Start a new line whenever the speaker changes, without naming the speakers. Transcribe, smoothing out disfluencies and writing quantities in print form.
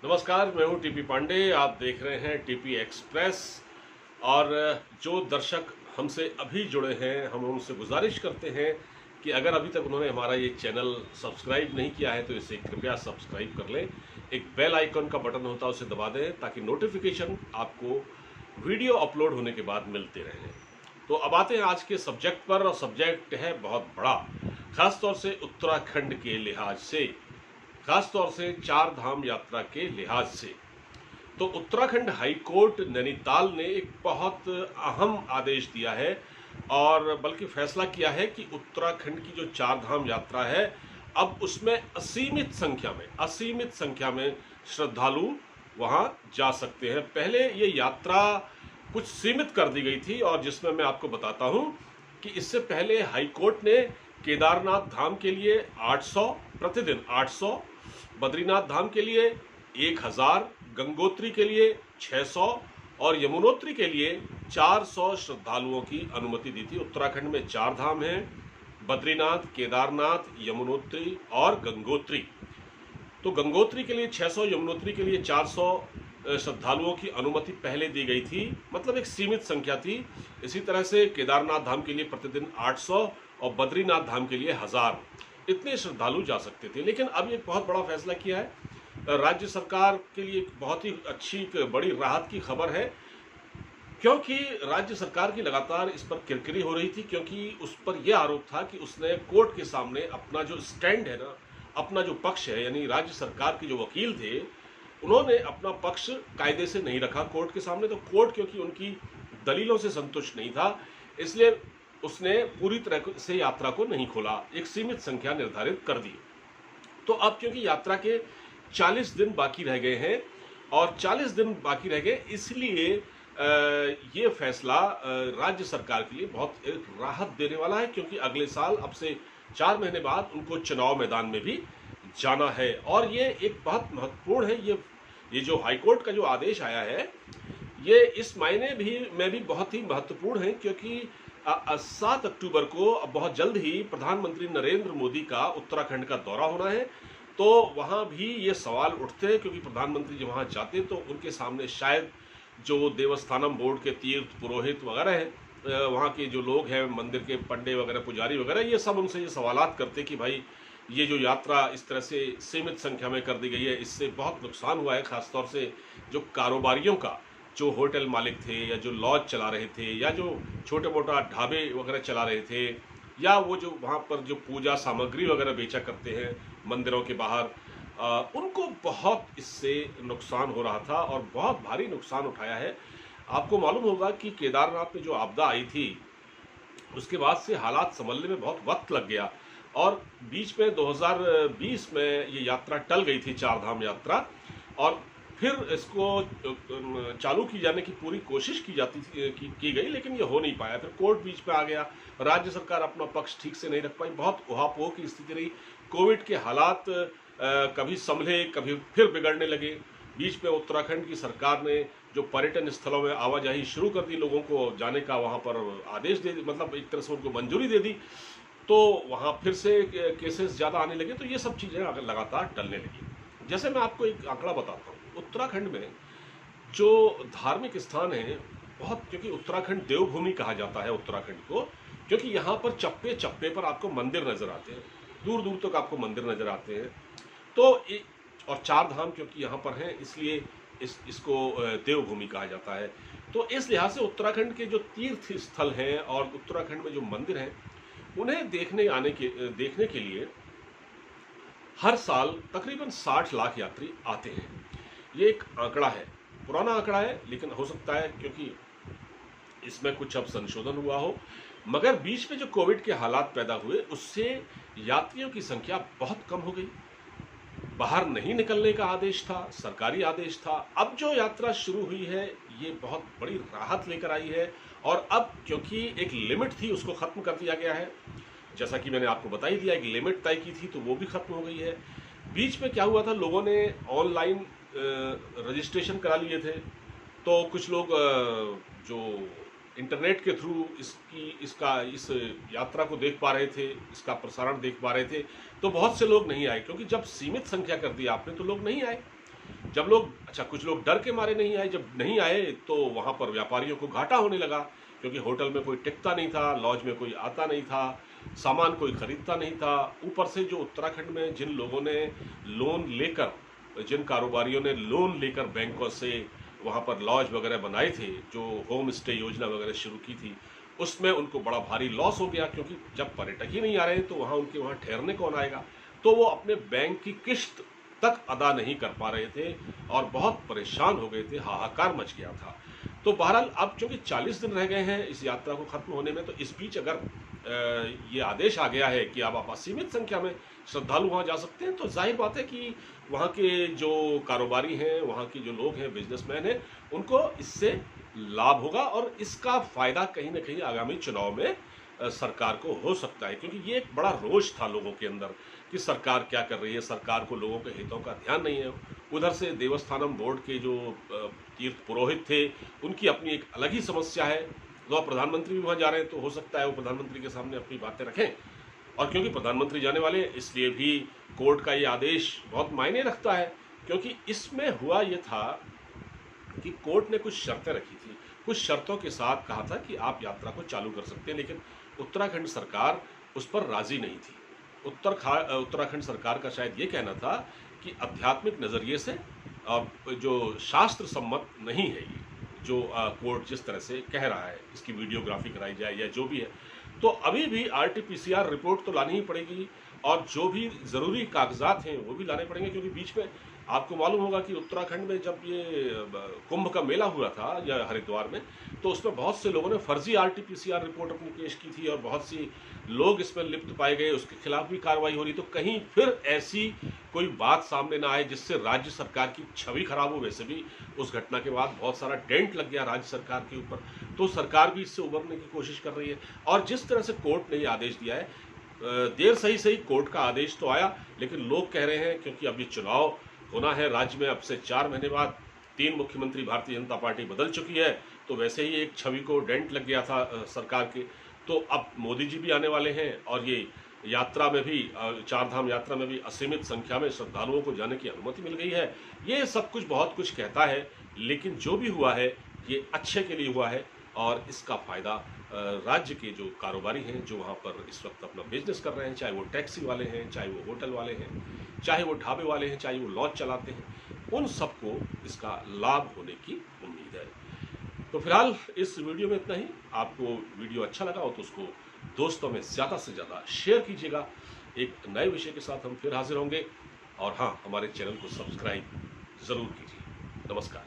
नमस्कार, मैं हूं टीपी पांडे। आप देख रहे हैं टीपी एक्सप्रेस। और जो दर्शक हमसे अभी जुड़े हैं, हम उनसे गुजारिश करते हैं कि अगर अभी तक उन्होंने हमारा ये चैनल सब्सक्राइब नहीं किया है तो इसे कृपया सब्सक्राइब कर लें। एक बेल आइकन का बटन होता है, उसे दबा दें ताकि नोटिफिकेशन आपको वीडियो अपलोड होने के बाद मिलते रहें। तो अब आते हैं आज के सब्जेक्ट पर, और सब्जेक्ट है बहुत बड़ा, खासतौर से उत्तराखंड के लिहाज से, खासतौर से चार धाम यात्रा के लिहाज से। तो उत्तराखंड हाई कोर्ट नैनीताल ने एक बहुत अहम आदेश दिया है, और बल्कि फैसला किया है कि उत्तराखंड की जो चार धाम यात्रा है, अब उसमें असीमित संख्या में श्रद्धालु वहां जा सकते हैं। पहले ये यात्रा कुछ सीमित कर दी गई थी, और जिसमें मैं आपको बताता हूं कि इससे पहले हाई कोर्ट ने केदारनाथ धाम के लिए 800 प्रतिदिन 800, बद्रीनाथ धाम के लिए 1000, गंगोत्री के लिए 600 और यमुनोत्री के लिए 400 श्रद्धालुओं की अनुमति दी थी। उत्तराखंड में चार धाम हैं, बद्रीनाथ, केदारनाथ, यमुनोत्री और गंगोत्री। तो गंगोत्री के लिए 600, यमुनोत्री के लिए 400 श्रद्धालुओं की अनुमति पहले दी गई थी, मतलब एक सीमित संख्या थी। इसी तरह से केदारनाथ धाम के लिए प्रतिदिन 800 और बद्रीनाथ धाम के लिए 1000, इतने श्रद्धालु जा सकते थे। लेकिन अब एक बहुत बड़ा फैसला किया है राज्य सरकार के लिए, एक बहुत ही अच्छी एक बड़ी राहत की खबर है, क्योंकि राज्य सरकार की लगातार इस पर किरकिरी हो रही थी, क्योंकि उस पर यह आरोप था कि उसने कोर्ट के सामने अपना जो स्टैंड है ना, अपना जो पक्ष है, यानी राज्य सरकार के जो वकील थे, उन्होंने अपना पक्ष कायदे से नहीं रखा कोर्ट के सामने। तो कोर्ट क्योंकि उनकी दलीलों से संतुष्ट नहीं था, इसलिए उसने पूरी तरह से यात्रा को नहीं खोला, एक सीमित संख्या निर्धारित कर दी। तो अब क्योंकि यात्रा के 40 दिन बाकी रह गए हैं, और 40 दिन बाकी रह गए, इसलिए ये फैसला राज्य सरकार के लिए बहुत एक राहत देने वाला है, क्योंकि अगले साल अब से 4 महीने बाद उनको चुनाव मैदान में भी जाना है। और ये एक बहुत महत्वपूर्ण है, ये जो हाईकोर्ट का जो आदेश आया है, ये इस मायने में भी बहुत ही महत्वपूर्ण है, क्योंकि 7 अक्टूबर को अब बहुत जल्द ही प्रधानमंत्री नरेंद्र मोदी का उत्तराखंड का दौरा होना है। तो वहाँ भी ये सवाल उठते हैं, क्योंकि प्रधानमंत्री जब वहाँ जाते तो उनके सामने शायद जो देवस्थानम बोर्ड के तीर्थ पुरोहित वगैरह हैं, वहाँ के जो लोग हैं, मंदिर के पंडे वगैरह, पुजारी वगैरह, ये सब उनसे ये सवालात करते कि भाई ये जो यात्रा इस तरह से सीमित संख्या में कर दी गई है, इससे बहुत नुकसान हुआ है, खासतौर से जो कारोबारियों का, जो होटल मालिक थे, या जो लॉज चला रहे थे, या जो छोटे मोटा ढाबे वगैरह चला रहे थे, या वो जो वहाँ पर जो पूजा सामग्री वगैरह बेचा करते हैं मंदिरों के बाहर, उनको बहुत इससे नुकसान हो रहा था, और बहुत भारी नुकसान उठाया है। आपको मालूम होगा कि केदारनाथ में जो आपदा आई थी, उसके बाद से हालात संभलने में बहुत वक्त लग गया, और बीच में 2020 में ये यात्रा टल गई थी, चार धाम यात्रा, और फिर इसको चालू की जाने की पूरी कोशिश की गई, लेकिन ये हो नहीं पाया। फिर कोर्ट बीच में आ गया, राज्य सरकार अपना पक्ष ठीक से नहीं रख पाई, बहुत उहापोह की स्थिति रही। कोविड के हालात कभी संभले, कभी फिर बिगड़ने लगे। बीच में उत्तराखंड की सरकार ने जो पर्यटन स्थलों में आवाजाही शुरू कर दी, लोगों को जाने का वहाँ पर आदेश दे दी, मतलब एक तरह से उनको मंजूरी दे दी, तो वहाँ फिर से केसेस ज़्यादा आने लगे। तो ये सब चीज़ें लगातार टलने लगी। जैसे मैं आपको एक आंकड़ा बताता हूँ, उत्तराखंड में जो धार्मिक स्थान है बहुत, क्योंकि उत्तराखंड देवभूमि कहा जाता है उत्तराखंड को, क्योंकि यहाँ पर चप्पे चप्पे पर आपको मंदिर नजर आते हैं, दूर दूर तक आपको मंदिर नजर आते हैं। तो और चार धाम क्योंकि यहाँ पर हैं, इसलिए इसको देवभूमि कहा जाता है। तो इस लिहाज से उत्तराखंड के जो तीर्थ स्थल हैं और उत्तराखंड में जो मंदिर हैं, उन्हें देखने के लिए हर साल तकरीबन 60 लाख यात्री आते हैं। ये एक आंकड़ा है, पुराना आंकड़ा है, लेकिन हो सकता है क्योंकि इसमें कुछ अब संशोधन हुआ हो, मगर बीच में जो कोविड के हालात पैदा हुए, उससे यात्रियों की संख्या बहुत कम हो गई। बाहर नहीं निकलने का आदेश था, सरकारी आदेश था। अब जो यात्रा शुरू हुई है, ये बहुत बड़ी राहत लेकर आई है, और अब क्योंकि एक लिमिट थी, उसको खत्म कर दिया गया है। जैसा कि मैंने आपको बता ही दिया, एक लिमिट तय की थी, तो वो भी खत्म हो गई है। बीच में क्या हुआ था, लोगों ने ऑनलाइन रजिस्ट्रेशन करा लिए थे, तो कुछ लोग जो इंटरनेट के थ्रू इस यात्रा को देख पा रहे थे, इसका प्रसारण देख पा रहे थे, तो बहुत से लोग नहीं आए, क्योंकि जब सीमित संख्या कर दी आपने तो लोग नहीं आए। जब लोग अच्छा कुछ लोग डर के मारे नहीं आए, जब नहीं आए तो वहाँ पर व्यापारियों को घाटा होने लगा, क्योंकि होटल में कोई टिकता नहीं था, लॉज में कोई आता नहीं था, सामान कोई खरीदता नहीं था। ऊपर से जो उत्तराखंड में जिन लोगों ने लोन लेकर, जिन कारोबारियों ने लोन लेकर बैंकों से वहाँ पर लॉज वगैरह बनाए थे, जो होम स्टे योजना वगैरह शुरू की थी, उसमें उनको बड़ा भारी लॉस हो गया, क्योंकि जब पर्यटक ही नहीं आ रहे तो वहाँ उनके वहाँ ठहरने कौन आएगा। तो वो अपने बैंक की किश्त तक अदा नहीं कर पा रहे थे और बहुत परेशान हो गए थे, हाहाकार मच गया था। तो बहरहाल अब चूंकि 40 दिन रह गए हैं इस यात्रा को खत्म होने में, तो इस बीच अगर ये आदेश आ गया है कि अब आप असीमित संख्या में श्रद्धालु वहाँ जा सकते हैं, तो जाहिर बात है कि वहाँ के जो कारोबारी हैं, वहाँ के जो लोग हैं, बिजनेसमैन हैं, उनको इससे लाभ होगा और इसका फायदा कहीं ना कहीं आगामी चुनाव में सरकार को हो सकता है। क्योंकि ये एक बड़ा रोष था लोगों के अंदर कि सरकार क्या कर रही है, सरकार को लोगों के हितों का ध्यान नहीं है। उधर से देवस्थानम बोर्ड के जो तीर्थ पुरोहित थे, उनकी अपनी एक अलग ही समस्या है। तो प्रधानमंत्री भी वहाँ जा रहे हैं, तो हो सकता है वो प्रधानमंत्री के सामने अपनी बातें रखें। और क्योंकि प्रधानमंत्री जाने वाले हैं, इसलिए भी कोर्ट का ये आदेश बहुत मायने रखता है। क्योंकि इसमें हुआ ये था कि कोर्ट ने कुछ शर्तें रखी थी, कुछ शर्तों के साथ कहा था कि आप यात्रा को चालू कर सकते हैं, लेकिन उत्तराखंड सरकार उस पर राजी नहीं थी। उत्तराखंड सरकार का शायद ये कहना था कि आध्यात्मिक नज़रिए से जो शास्त्र सम्मत नहीं है ये, जो कोर्ट जिस तरह से कह रहा है, इसकी वीडियोग्राफी कराई जाए या जो भी है। तो अभी भी RT-PCR रिपोर्ट तो लानी ही पड़ेगी और जो भी ज़रूरी कागजात हैं वो भी लाने पड़ेंगे, क्योंकि बीच में आपको मालूम होगा कि उत्तराखंड में जब ये कुंभ का मेला हुआ था या हरिद्वार में, तो उसमें बहुत से लोगों ने फर्जी RT-PCR रिपोर्ट अपनी पेश की थी और बहुत सी लोग इसमें लिप्त पाए गए, उसके खिलाफ भी कार्रवाई हो रही। तो कहीं फिर ऐसी कोई बात सामने ना आए जिससे राज्य सरकार की छवि खराब हो। वैसे भी उस घटना के बाद बहुत सारा डेंट लग गया राज्य सरकार के ऊपर, तो सरकार भी इससे उबरने की कोशिश कर रही है। और जिस तरह से कोर्ट ने ये आदेश दिया है, देर सही कोर्ट का आदेश तो आया, लेकिन लोग कह रहे हैं क्योंकि अब ये चुनाव होना है राज्य में, अब से 4 महीने बाद 3 मुख्यमंत्री भारतीय जनता पार्टी बदल चुकी है, तो वैसे ही एक छवि को डेंट लग गया था सरकार के। तो अब मोदी जी भी आने वाले हैं और ये यात्रा में भी, 4 धाम यात्रा में भी असीमित संख्या में श्रद्धालुओं को जाने की अनुमति मिल गई है। ये सब कुछ बहुत कुछ कहता है, लेकिन जो भी हुआ है ये अच्छे के लिए हुआ है और इसका फायदा राज्य के जो कारोबारी हैं, जो वहाँ पर इस वक्त अपना बिजनेस कर रहे हैं, चाहे वो टैक्सी वाले हैं, चाहे वो होटल वाले हैं, चाहे वो ढाबे वाले हैं, चाहे वो लॉज चलाते हैं, उन सबको इसका लाभ होने की उम्मीद है। तो फिलहाल इस वीडियो में इतना ही। आपको वीडियो अच्छा लगा हो तो उसको दोस्तों में ज़्यादा से ज़्यादा शेयर कीजिएगा। एक नए विषय के साथ हम फिर हाजिर होंगे और हाँ, हमारे चैनल को सब्सक्राइब ज़रूर कीजिए। नमस्कार।